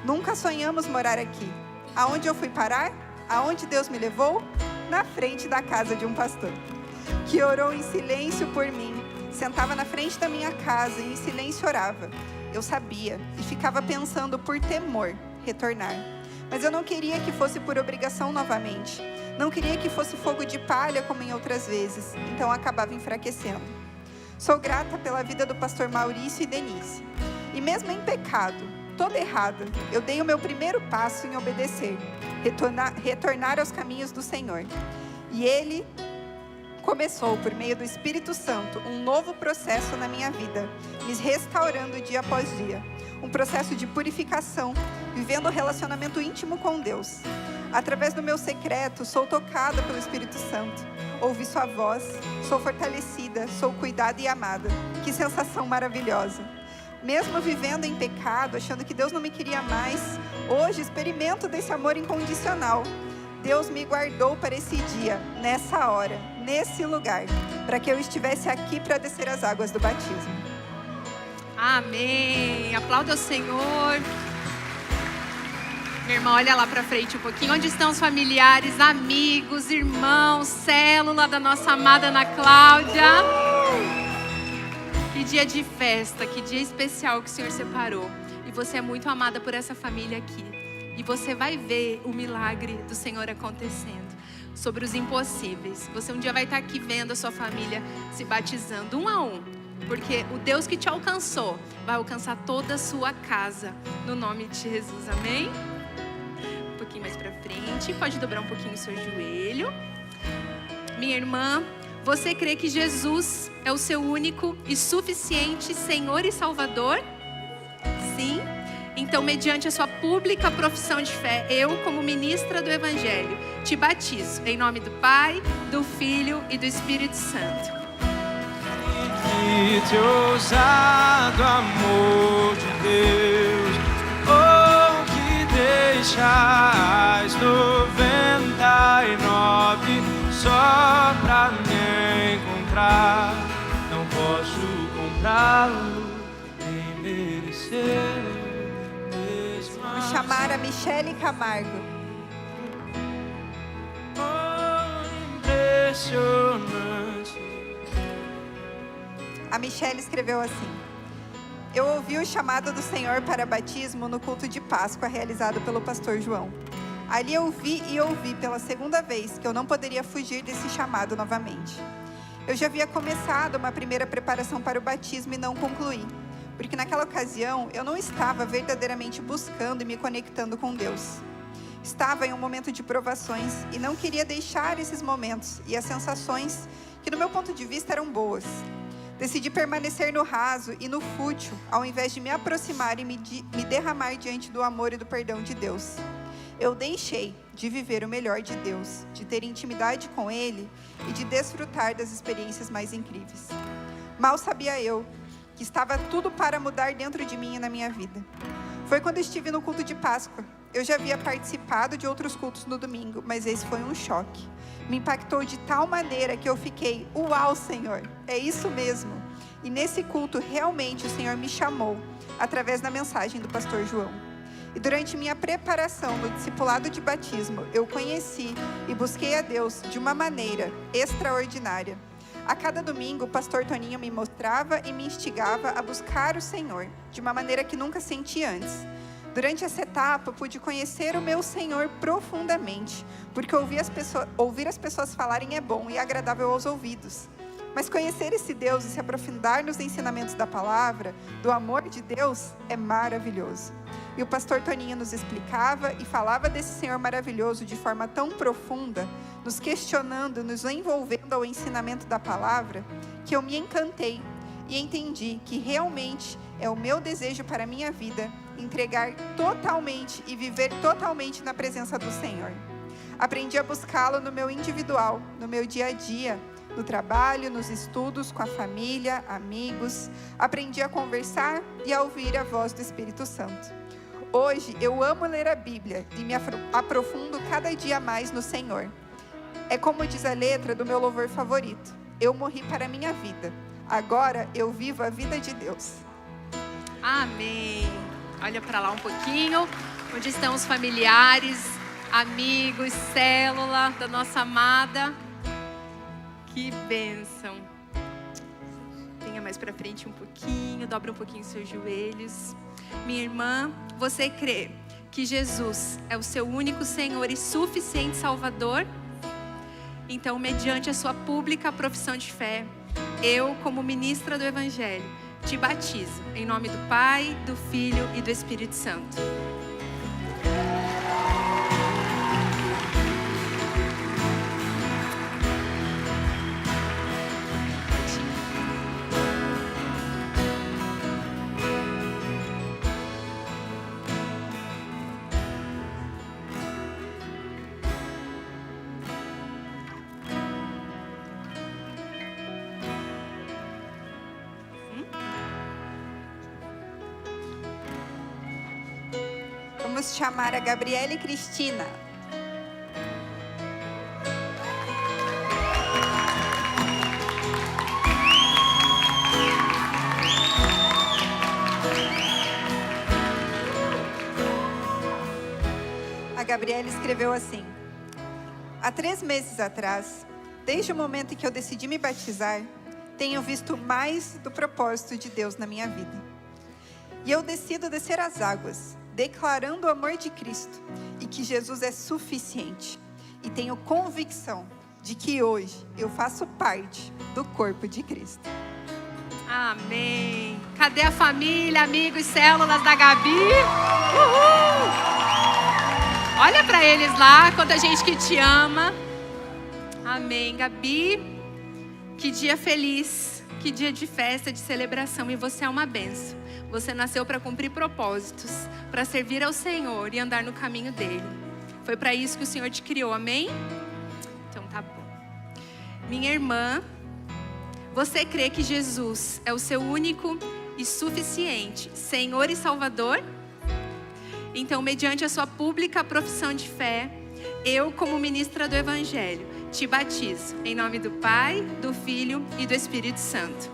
Nunca sonhamos morar aqui. Aonde eu fui parar? Aonde Deus me levou? Na frente da casa de um pastor, que orou em silêncio por mim. Sentava na frente da minha casa e em silêncio orava. Eu sabia e ficava pensando por temor retornar. Mas eu não queria que fosse por obrigação novamente. Não queria que fosse fogo de palha como em outras vezes. Então acabava enfraquecendo. Sou grata pela vida do pastor Maurício e Denise. E mesmo em pecado, toda errada, eu dei o meu primeiro passo em obedecer. Retornar aos caminhos do Senhor. E Ele começou, por meio do Espírito Santo, um novo processo na minha vida, me restaurando dia após dia. Um processo de purificação, vivendo um relacionamento íntimo com Deus. Através do meu secreto, sou tocada pelo Espírito Santo. Ouvi sua voz, sou fortalecida, sou cuidada e amada. Que sensação maravilhosa! Mesmo vivendo em pecado, achando que Deus não me queria mais, hoje experimento desse amor incondicional. Deus me guardou para esse dia, nessa hora, nesse lugar, para que eu estivesse aqui para descer as águas do batismo. Amém. Aplauda o Senhor. Minha irmã, olha lá para frente um pouquinho. Onde estão os familiares, amigos, irmãos, célula da nossa amada Ana Cláudia? Que dia de festa, que dia especial que o Senhor separou. E você é muito amada por essa família aqui. E você vai ver o milagre do Senhor acontecendo. sobre os impossíveis. Você um dia vai estar aqui vendo a sua família se batizando um a um, porque o Deus que te alcançou vai alcançar toda a sua casa, no nome de Jesus, amém? Um pouquinho mais pra frente, pode dobrar um pouquinho o seu joelho. Minha irmã, você crê que Jesus é o seu único e suficiente Senhor e Salvador? Sim? Então, mediante a sua pública profissão de fé, eu, como ministra do Evangelho, te batizo em nome do Pai, do Filho e do Espírito Santo. Que teu ousado amor de Deus, oh, que deixas 99 só pra me encontrar. Não posso comprá-lo nem merecer. Vou chamar a Michele Camargo. Oh, impressionante. A Michele escreveu assim: eu ouvi o chamado do Senhor para batismo no culto de Páscoa realizado pelo pastor João. Ali eu vi e ouvi pela segunda vez que eu não poderia fugir desse chamado novamente. Eu já havia começado uma primeira preparação para o batismo e não concluí, porque naquela ocasião eu não estava verdadeiramente buscando e me conectando com Deus. Estava em um momento de provações e não queria deixar esses momentos e as sensações que no meu ponto de vista eram boas. Decidi permanecer no raso e no fútil, ao invés de me aproximar e me derramar diante do amor e do perdão de Deus. Eu deixei de viver o melhor de Deus, de ter intimidade com Ele e de desfrutar das experiências mais incríveis. Mal sabia eu que estava tudo para mudar dentro de mim e na minha vida. Foi quando estive no culto de Páscoa. Eu já havia participado de outros cultos no domingo, mas esse foi um choque. Me impactou de tal maneira que eu fiquei, uau, Senhor, é isso mesmo. E nesse culto, realmente, o Senhor me chamou, através da mensagem do pastor João. E durante minha preparação no discipulado de batismo, eu conheci e busquei a Deus de uma maneira extraordinária. A cada domingo, o pastor Toninho me mostrava e me instigava a buscar o Senhor, de uma maneira que nunca senti antes. Durante essa etapa, eu pude conhecer o meu Senhor profundamente, porque ouvir as pessoas falarem é bom e agradável aos ouvidos. Mas conhecer esse Deus e se aprofundar nos ensinamentos da palavra, do amor de Deus, é maravilhoso. E o pastor Toninho nos explicava e falava desse Senhor maravilhoso de forma tão profunda, nos questionando, nos envolvendo ao ensinamento da palavra, que eu me encantei e entendi que realmente é o meu desejo para a minha vida entregar totalmente e viver totalmente na presença do Senhor. Aprendi a buscá-lo no meu individual, no meu dia a dia, no trabalho, nos estudos, com a família, amigos. Aprendi a conversar e a ouvir a voz do Espírito Santo. Hoje eu amo ler a Bíblia e me aprofundo cada dia mais no Senhor. É como diz a letra do meu louvor favorito: eu morri para a minha vida, agora eu vivo a vida de Deus. Amém. Olha para lá um pouquinho, onde estão os familiares, amigos, célula da nossa amada. Que bênção. Venha mais para frente um pouquinho, dobra um pouquinho os seus joelhos. Minha irmã, você crê que Jesus é o seu único Senhor e suficiente Salvador? Então, mediante a sua pública profissão de fé, eu, como ministra do Evangelho, te batizo em nome do Pai, do Filho e do Espírito Santo. Vamos chamar a Gabriele Cristina. A Gabriele escreveu assim: há 3 meses atrás, desde o momento em que eu decidi me batizar, tenho visto mais do propósito de Deus na minha vida. E eu decido descer as águas, declarando o amor de Cristo e que Jesus é suficiente. e tenho convicção de que hoje eu faço parte do corpo de Cristo. Amém. Cadê a família, amigos, células da Gabi? Uhul! Olha para eles lá, quanta gente que te ama. Amém. Gabi, que dia feliz, que dia de festa, de celebração. E você é uma bênção. Você nasceu para cumprir propósitos, para servir ao Senhor e andar no caminho dele. Foi para isso que o Senhor te criou, amém? Então tá bom. Minha irmã, você crê que Jesus é o seu único e suficiente Senhor e Salvador? Então, mediante a sua pública profissão de fé, eu, como ministra do Evangelho, te batizo em nome do Pai, do Filho e do Espírito Santo.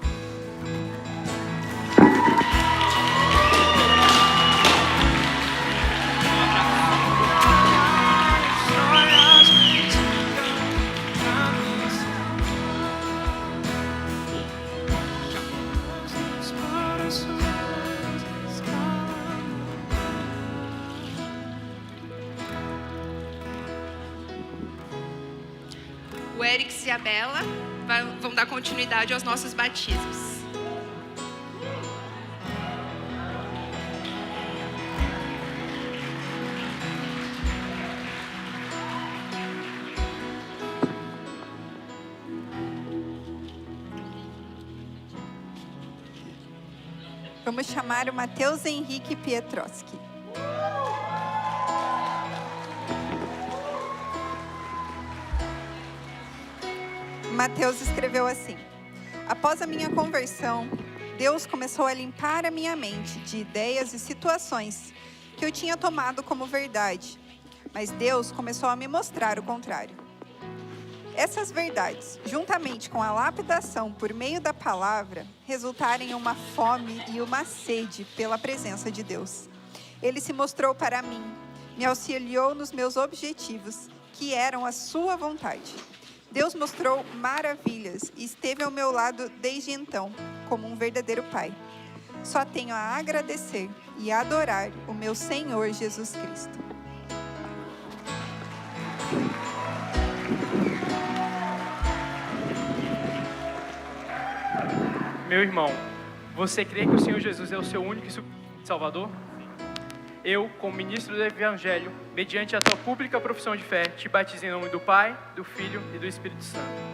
O Eric e a Bela vão dar continuidade aos nossos batismos. Vamos chamar o Matheus Henrique Pietrowski. Mateus escreveu assim: após a minha conversão, Deus começou a limpar a minha mente de ideias e situações que eu tinha tomado como verdade, mas Deus começou a me mostrar o contrário. Essas verdades, juntamente com a lapidação por meio da palavra, resultaram em uma fome e uma sede pela presença de Deus. Ele se mostrou para mim, me auxiliou nos meus objetivos, que eram a sua vontade. Deus mostrou maravilhas e esteve ao meu lado desde então, como um verdadeiro Pai. Só tenho a agradecer e a adorar o meu Senhor Jesus Cristo. Meu irmão, você crê que o Senhor Jesus é o seu único e Salvador? Eu, como ministro do Evangelho, mediante a tua pública profissão de fé, te batizo em nome do Pai, do Filho e do Espírito Santo.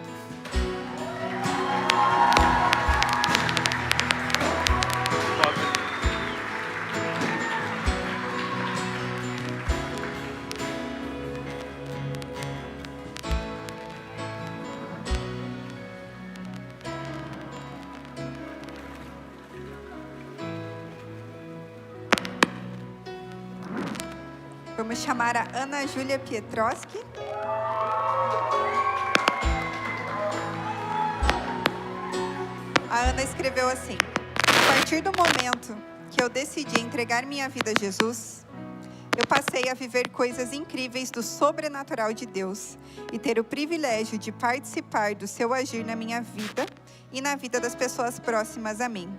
Vamos chamar a Ana Júlia Pietrowski. A Ana escreveu assim: a partir do momento que eu decidi entregar minha vida a Jesus, eu passei a viver coisas incríveis do sobrenatural de Deus e ter o privilégio de participar do seu agir na minha vida e na vida das pessoas próximas a mim.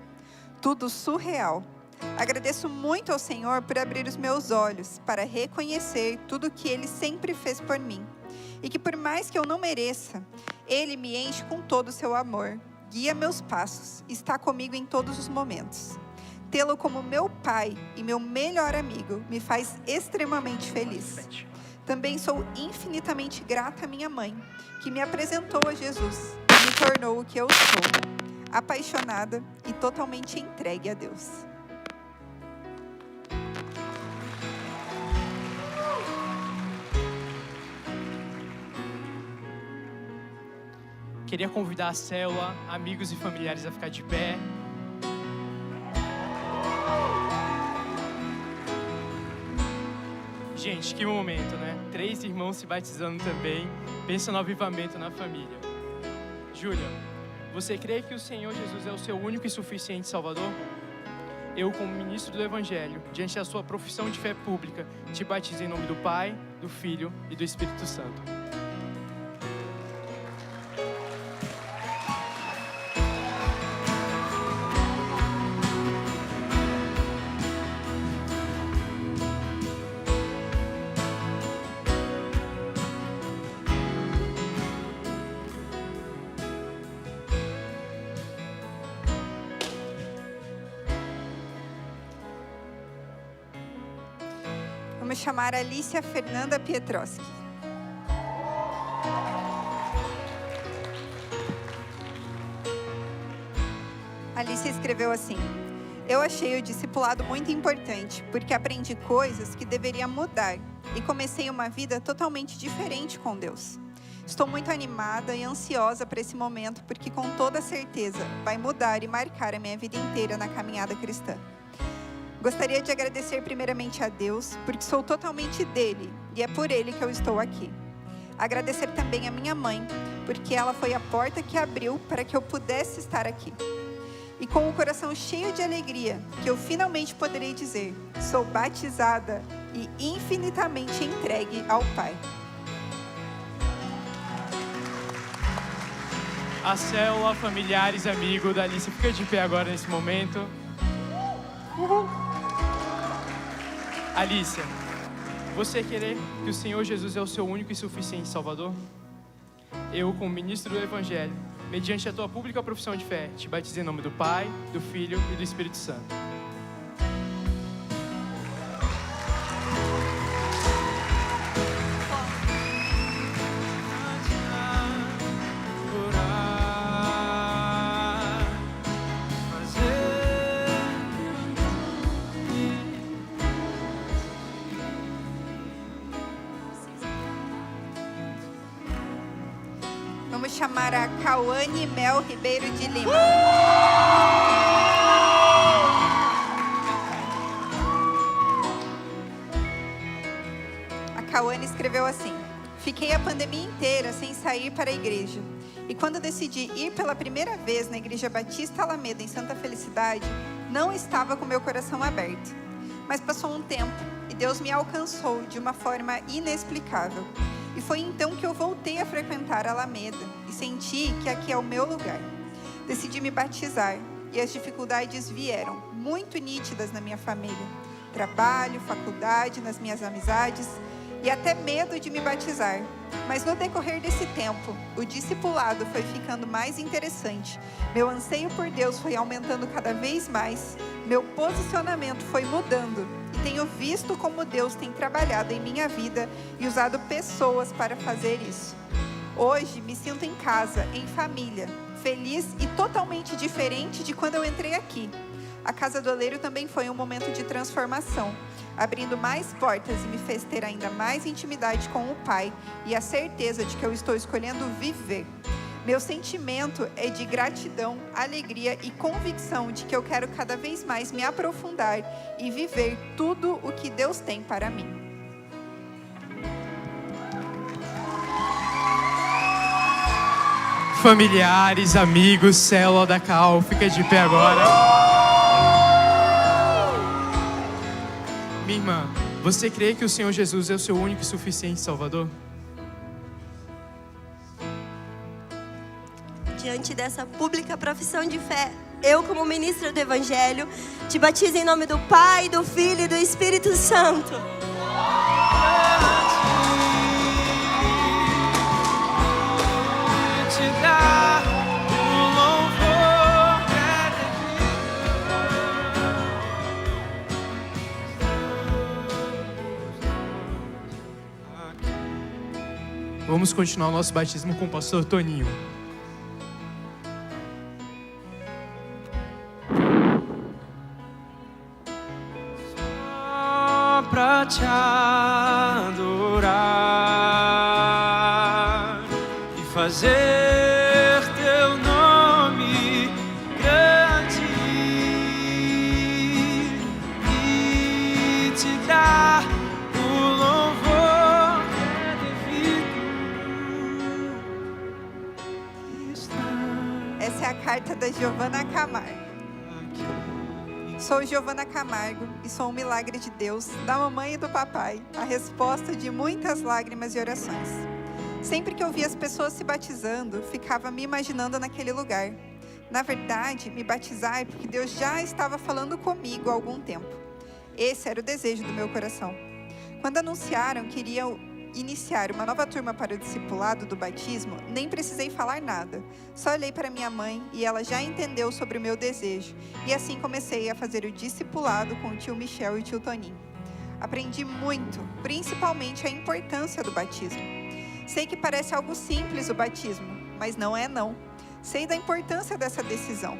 Tudo surreal. Agradeço muito ao Senhor por abrir os meus olhos para reconhecer tudo o que Ele sempre fez por mim. E que por mais que eu não mereça, Ele me enche com todo o seu amor, guia meus passos, está comigo em todos os momentos. Tê-lo como meu pai e meu melhor amigo me faz extremamente feliz. Também sou infinitamente grata à minha mãe, que me apresentou a Jesus e me tornou o que eu sou, apaixonada e totalmente entregue a Deus. Queria convidar a célula, amigos e familiares a ficar de pé. Gente, que momento, né? 3 irmãos se batizando também. Pensa no avivamento na família. Júlia, você crê que o Senhor Jesus é o seu único e suficiente Salvador? Eu, como ministro do Evangelho, diante da sua profissão de fé pública, te batizo em nome do Pai, do Filho e do Espírito Santo. Vamos chamar a Alicia Fernanda Pietroski. Alicia escreveu assim: eu achei o discipulado muito importante, porque aprendi coisas que deveria mudar e comecei uma vida totalmente diferente com Deus. Estou muito animada e ansiosa para esse momento, porque com toda certeza vai mudar e marcar a minha vida inteira na caminhada cristã. Gostaria de agradecer primeiramente a Deus, porque sou totalmente dele e é por ele que eu estou aqui. Agradecer também a minha mãe, porque ela foi a porta que abriu para que eu pudesse estar aqui. E com o coração cheio de alegria, que eu finalmente poderei dizer: sou batizada e infinitamente entregue ao Pai. A célula, familiares, amigos da Alice, fica de pé agora nesse momento. Alicia, você crê que o Senhor Jesus é o seu único e suficiente Salvador? Eu, como ministro do Evangelho, mediante a tua pública profissão de fé, te batizei em nome do Pai, do Filho e do Espírito Santo. Vamos chamar a Cauane Mel Ribeiro de Lima. A Cauane escreveu assim: fiquei a pandemia inteira sem sair para a igreja. E quando decidi ir pela primeira vez na Igreja Batista Alameda, em Santa Felicidade, não estava com meu coração aberto. Mas passou um tempo e Deus me alcançou de uma forma inexplicável. E foi então que eu voltei a frequentar a Alameda e senti que aqui é o meu lugar. Decidi me batizar e as dificuldades vieram, muito nítidas na minha família. Trabalho, faculdade, nas minhas amizades e até medo de me batizar. Mas no decorrer desse tempo, o discipulado foi ficando mais interessante. Meu anseio por Deus foi aumentando cada vez mais. Meu posicionamento foi mudando. E tenho visto como Deus tem trabalhado em minha vida e usado pessoas para fazer isso. Hoje me sinto em casa, em família, feliz e totalmente diferente de quando eu entrei aqui. A Casa do Oleiro também foi um momento de transformação, abrindo mais portas e me fez ter ainda mais intimidade com o Pai e a certeza de que eu estou escolhendo viver. Meu sentimento é de gratidão, alegria e convicção de que eu quero cada vez mais me aprofundar e viver tudo o que Deus tem para mim. Familiares, amigos, célula da Cal, fica de pé agora. Minha irmã, você crê que o Senhor Jesus é o seu único e suficiente Salvador? Diante dessa pública profissão de fé, eu, como ministra do Evangelho, te batizo em nome do Pai, do Filho e do Espírito Santo. Vamos continuar o nosso batismo com o pastor Toninho. Só pra te adorar e fazer teu nome grande e te dar o louvor que é devido. Essa é a carta da Giovana Camargo. Sou Giovana Camargo e sou um milagre de Deus, da mamãe e do papai, a resposta de muitas lágrimas e orações. Sempre que eu via as pessoas se batizando, ficava me imaginando naquele lugar. Na verdade, me batizar porque Deus já estava falando comigo há algum tempo. Esse era o desejo do meu coração. Quando anunciaram que iriam iniciar uma nova turma para o discipulado do batismo, nem precisei falar nada. Só olhei para minha mãe e ela já entendeu sobre o meu desejo. E assim comecei a fazer o discipulado com o tio Michel e o tio Toninho. Aprendi muito, principalmente a importância do batismo. Sei que parece algo simples o batismo, mas não é não. Sei da importância dessa decisão.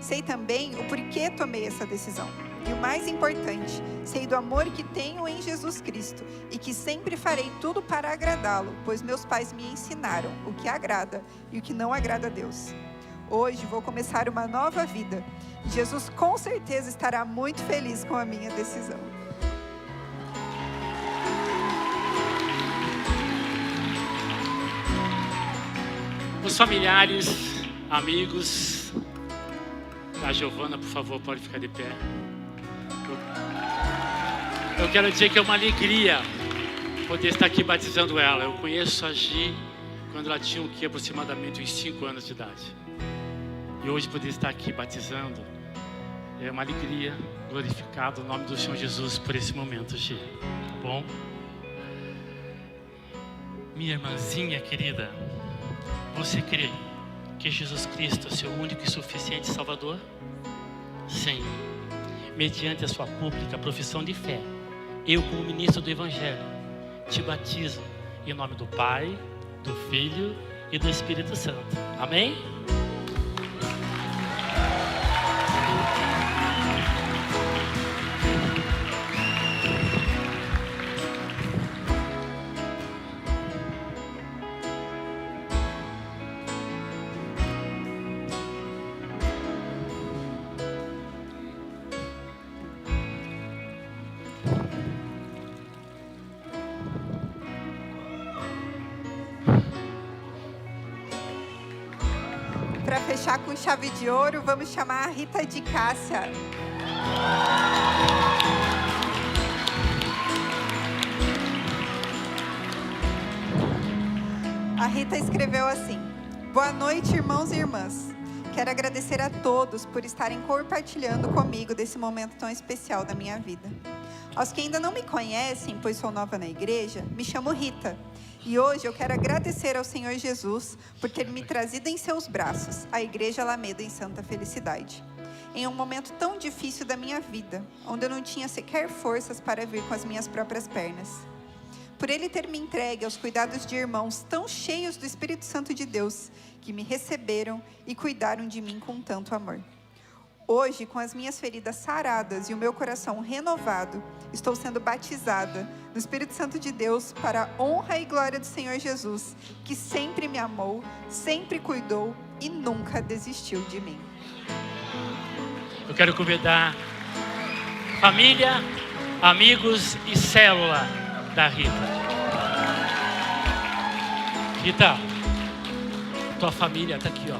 Sei também o porquê tomei essa decisão. E o mais importante, sei do amor que tenho em Jesus Cristo e que sempre farei tudo para agradá-lo, pois meus pais me ensinaram o que agrada e o que não agrada a Deus. Hoje vou começar uma nova vida e Jesus com certeza estará muito feliz com a minha decisão. Os familiares, amigos da Giovana, por favor, pode ficar de pé. Eu quero dizer que é uma alegria poder estar aqui batizando ela. Eu conheço a Gi quando ela tinha aproximadamente uns 5 anos de idade. E hoje poder estar aqui batizando é uma alegria. Glorificado o nome do Senhor Jesus por esse momento, Gi. Tá bom? Minha irmãzinha querida, você crê que Jesus Cristo é seu único e suficiente Salvador? Sim. Mediante a sua pública profissão de fé, eu, como ministro do Evangelho, te batizo em nome do Pai, do Filho e do Espírito Santo. Amém? Para fechar com chave de ouro, vamos chamar a Rita de Cássia. A Rita escreveu assim: boa noite, irmãos e irmãs. Quero agradecer a todos por estarem compartilhando comigo desse momento tão especial da minha vida. Aos que ainda não me conhecem, pois sou nova na igreja, me chamo Rita. E hoje eu quero agradecer ao Senhor Jesus por ter me trazido em seus braços, a Igreja Alameda em Santa Felicidade. Em um momento tão difícil da minha vida, onde eu não tinha sequer forças para vir com as minhas próprias pernas. Por Ele ter me entregue aos cuidados de irmãos tão cheios do Espírito Santo de Deus, que me receberam e cuidaram de mim com tanto amor. Hoje, com as minhas feridas saradas e o meu coração renovado, estou sendo batizada no Espírito Santo de Deus para a honra e glória do Senhor Jesus, que sempre me amou, sempre cuidou e nunca desistiu de mim. Eu quero convidar família, amigos e célula da Rita. Rita, tua família está aqui, ó.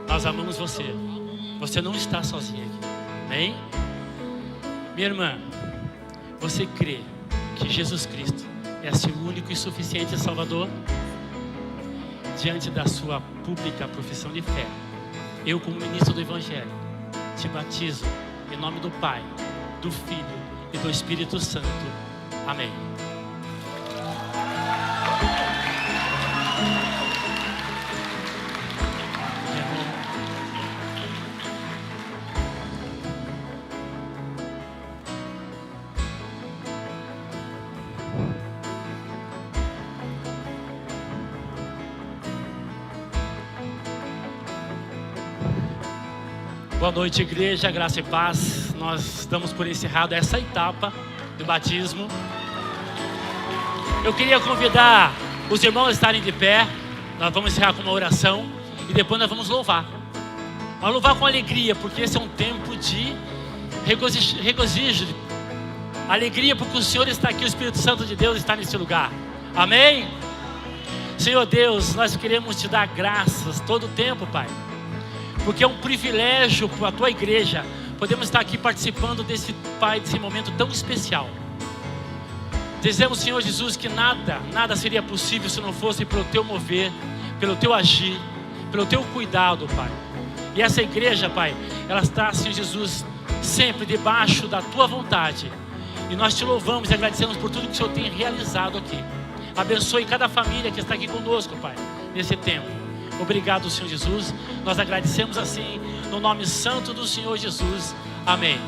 Nós amamos você. Você não está sozinha aqui. Amém? Minha irmã, você crê que Jesus Cristo é seu único e suficiente Salvador? Diante da sua pública profissão de fé, eu, como ministro do Evangelho, te batizo em nome do Pai, do Filho e do Espírito Santo. Amém. Boa noite, igreja, graça e paz. Nós damos por encerrado essa etapa do batismo. Eu queria convidar os irmãos a estarem de pé. Nós vamos encerrar com uma oração e depois nós vamos louvar. Vamos louvar com alegria, porque esse é um tempo de regozijo, alegria, porque o Senhor está aqui, o Espírito Santo de Deus está nesse lugar. Amém? Senhor Deus, nós queremos te dar graças todo o tempo, Pai, porque é um privilégio para a tua igreja podemos estar aqui participando desse, Pai, desse momento tão especial. Dizemos, Senhor Jesus, que nada seria possível se não fosse pelo teu mover, pelo teu agir, pelo teu cuidado, Pai. E essa igreja, Pai, ela está, Senhor Jesus, sempre debaixo da tua vontade. E nós te louvamos e agradecemos por tudo que o Senhor tem realizado aqui. Abençoe cada família que está aqui conosco, Pai, nesse tempo. Obrigado, Senhor Jesus. Nós agradecemos assim, no nome santo do Senhor Jesus. Amém.